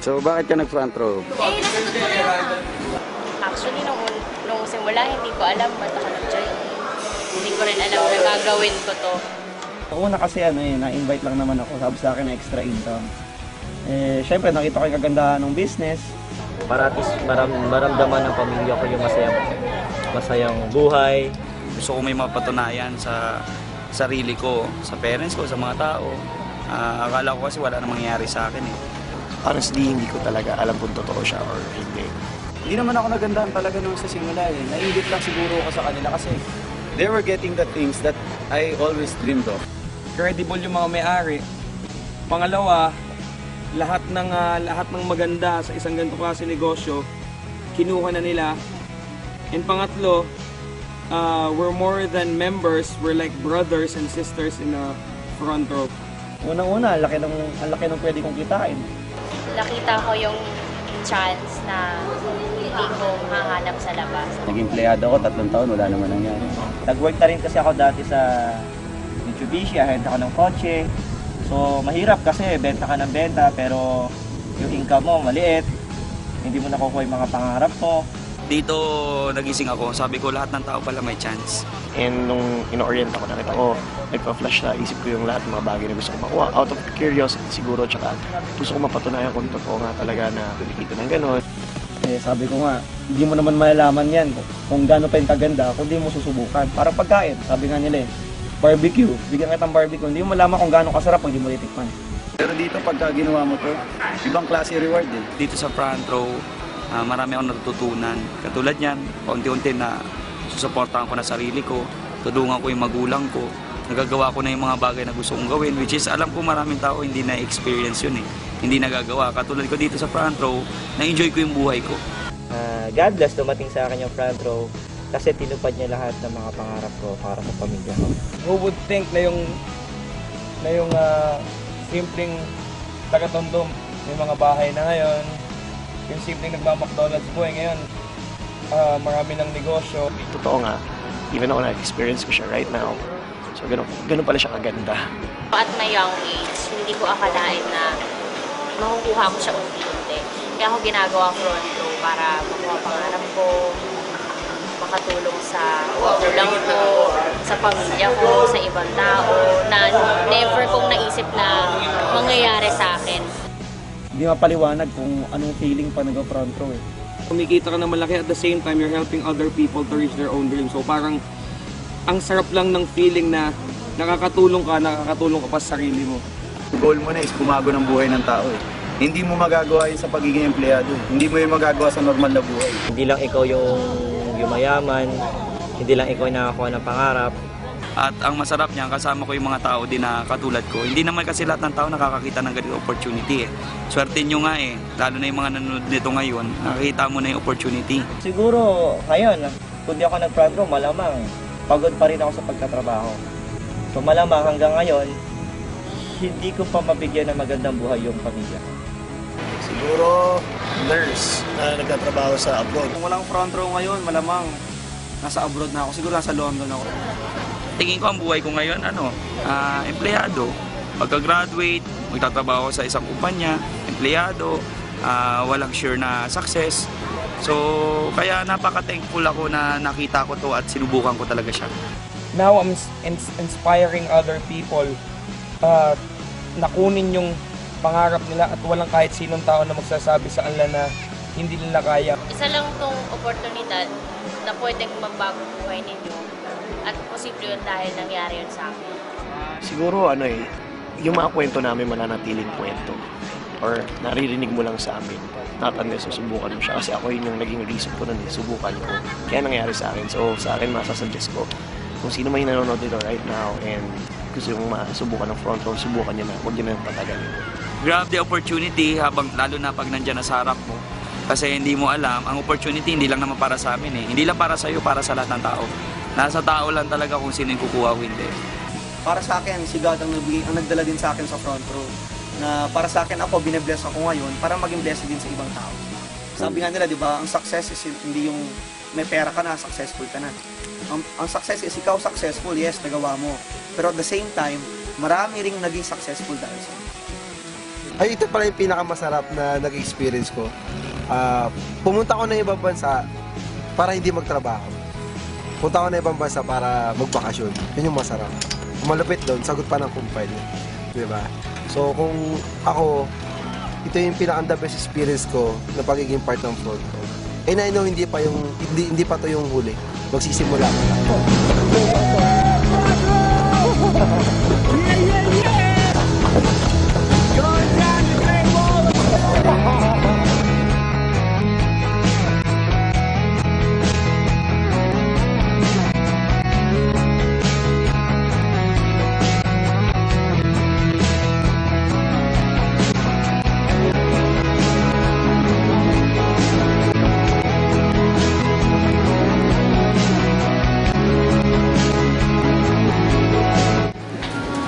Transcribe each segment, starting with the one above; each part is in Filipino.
So, bakit ka nag-front row? Natutunan na. Actually, nung simula, hindi ko alam ba't ako nag-join. Hindi ko rin alam na gagawin ko to. Una kasi na-invite lang naman ako, sabi sa akin na extra income. Syempre nakita ko yung kagandahan ng business. Para at least maramdaman ng pamilya ko yung masayang buhay. Gusto ko may mapatunayan sa sarili ko, sa parents ko, sa mga tao. Akala ko kasi wala na mangyayari sa akin eh. Honestly, hindi ko talaga alam kung totoo siya or hindi. Hindi naman ako nagandahan talaga nung sa simula eh. Nainggit lang siguro ako sa kanila kasi they were getting the things that I always dreamed of. Credible yung mga may-ari. Pangalawa, lahat ng maganda sa isang ganito klase negosyo, kinuha na nila. And pangatlo, we're more than members, we're like brothers and sisters in the front row. Unang-una, ang laki ng pwede kong kitain. Nakita ko yung chance na hindi ko mahanap sa labas. Naging empleyado ako, 3 taon, wala naman nangyari. Nag-work na rin kasi ako dati sa Mitsubishi, ahente ako ng kotse. So, mahirap kasi benta ka ng benta pero yung income mo maliit. Hindi mo nakukuha yung mga pangarap mo. Dito nagising ako, sabi ko lahat ng tao pala may chance. And nung ino-orient ako, nakita ko, nagpa-flash na isip ko yung lahat ng mga bagay na gusto ko makuha. Out of curiosity siguro, tsaka gusto ko mapatunayan kung totoo nga talaga na kumikita ng gano'n. Sabi ko nga, hindi mo naman malalaman yan kung gaano pa yung kaganda kung di mo susubukan. Parang pagkain, sabi nga nila barbecue, bigyan kitang barbecue, hindi mo malaman kung gaano kasarap pag di mo titikman. Pero dito, pagka ginawa mo to, ibang klase reward eh. Dito sa front row, marami akong natutunan. Katulad niyan, paunti-unti na susuportahan ko na sarili ko, tulungan ko yung magulang ko, nagagawa ko na yung mga bagay na gusto kong gawin, which is alam ko maraming tao hindi na-experience yun eh. Hindi nagagawa. Katulad ko dito sa front row, na-enjoy ko yung buhay ko. God bless, dumating sa akin yung front row kasi tinupad niya lahat ng mga pangarap ko para sa pamilya ko. Who would think na yung simpleng taga-Tondo, may mga bahay na ngayon, yung simpleng nagma-McDonald's buhay ngayon, marami ng negosyo. Totoo nga, even ako na-experience ko siya right now. So, ganun pala siya kaganda. At my young age, hindi ko akalain na makukuha ko siya unti-unti. Kaya ako ginagawa front row para makuha pangarap ko, makatulong sa magulang ko, sa pamilya ko, sa ibang tao, na never kong naisip na mangyayari sa akin. Hindi mapaliwanag kung anong feeling pa nag-front row eh. Kumikita ka na malaki at the same time, you're helping other people to reach their own dreams. So parang, ang sarap lang ng feeling na nakakatulong ka pa sa sarili mo. Goal mo na is bumago ng buhay ng tao eh. Hindi mo magagawa yun sa pagiging empleyado. Hindi mo yung magagawa sa normal na buhay. Hindi lang ikaw yung mayaman, hindi lang ikaw yung nakakuha ng pangarap. At ang masarap niya, kasama ko yung mga tao din na katulad ko. Hindi naman kasi lahat ng tao nakakakita ng ganitong opportunity eh. Swerte nyo nga eh, lalo na yung mga nanonood nito ngayon, nakakita mo na yung opportunity. Siguro ngayon, kung di ako nag-front row, malamang pagod pa rin ako sa pagtatrabaho. So malamang hanggang ngayon, hindi ko pa mabigyan ng magandang buhay yung pamilya ko. Siguro, nurse na nagtatrabaho sa abroad. Kung walang front row ngayon, malamang nasa abroad na ako. Siguro nasa London ako. Tingin ko ang buhay ko ngayon, empleyado. Pagka-graduate, magtatrabaho sa isang kumpanya, empleyado, walang sure na success. So, kaya napaka-thankful ako na nakita ko to at sinubukan ko talaga siya. Now I'm inspiring other people na kunin yung pangarap nila at walang kahit sinong tao na magsasabi sa kanila na hindi nila kaya. Isa lang tong oportunidad na pwedeng magbago buhay ninyo at posible yun dahil nangyari yun sa akin. Siguro yung mga kwento namin mananatiling kwento or naririnig mo lang sa amin. Not unless susubukan mo siya kasi ako yun yung naging reason ko na subukan ko. Kaya nangyari sa akin. So sa akin masasuggest ko kung sino man yung nanonood dito right now and gusto yung masubukan ng front row, subukan niya na. Huwag niya na tatagalin. Grab the opportunity habang lalo na pag nandyan na sa harap mo. Kasi hindi mo alam, ang opportunity hindi lang naman para sa amin eh. Hindi lang para sa iyo, para sa lahat ng tao. Nasa tao lang talaga kung sino yung kukuha o hindi. Para sa akin, si God ang nagdala din sa akin sa front row. Na para sa akin ako, bine-bless ako ngayon para maging blessing din sa ibang tao. Sabi nga nila, di ba, ang success is hindi yung may pera ka na, successful ka na. Ang success is ikaw successful, yes, nagawa mo. Pero at the same time, marami ring naging successful dahil sa Ay, ito pala yung pinakamasarap na nag-experience ko. Pumunta ko na ibang bansa para hindi magtrabaho. Punta ko na ibang bansa para magbakasyon. Yun yung masarap. Malupit doon, sagot pa ng kumpanya. Diba? So kung ako, ito yung pinaka-the best experience ko na pagiging part ng front row. And I know hindi pa to yung huli. Magsisimula ko lang.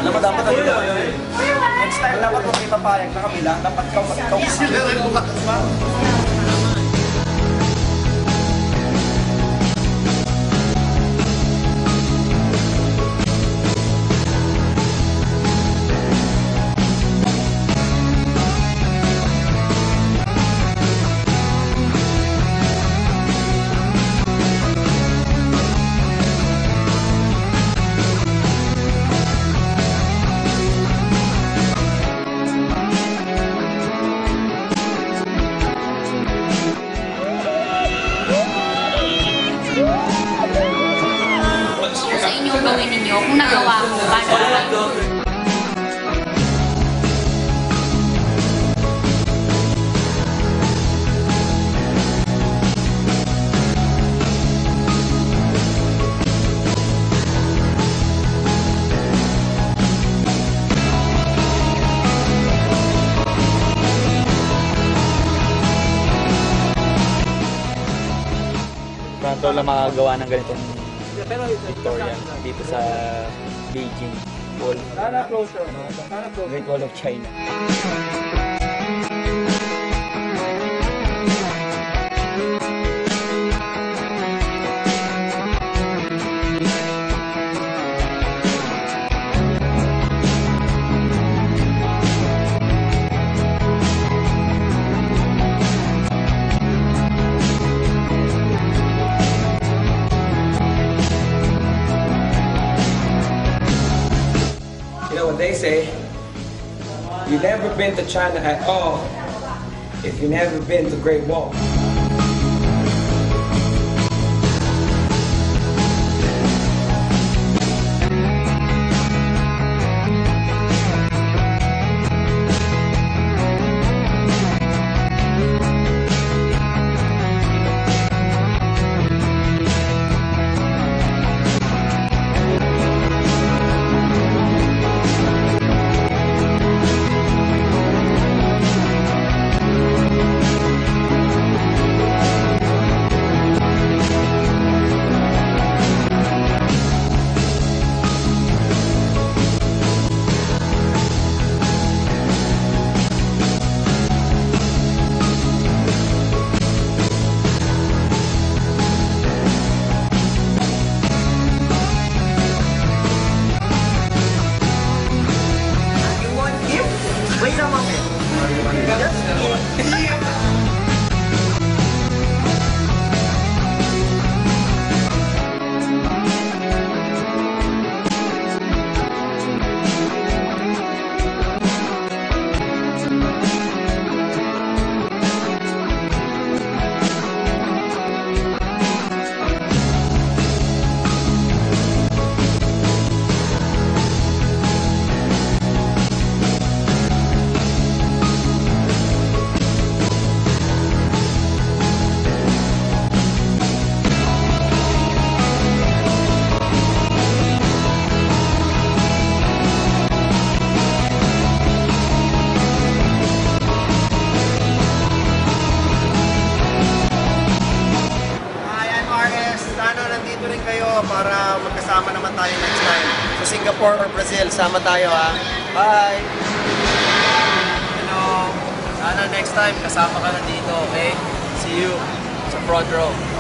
Alam mo, dapat ano na yun. Next time, dapat kung may papayag na kami lang, dapat ikaw sila rin bukas. Sa inyo gawin ninyo, kung nagawa ko, paano naman? Pronto lang makagawa ng ganitong Victoria dito sa Beijing Wall. Great Wall of China. You know what they say? You've never been to China at all if you've never been to Great Wall. Wait a moment. para magkasama naman tayo next time. Sa Singapore or Brazil, sama tayo ha. Bye! Sana next time kasama ka na dito, okay? See you sa front row.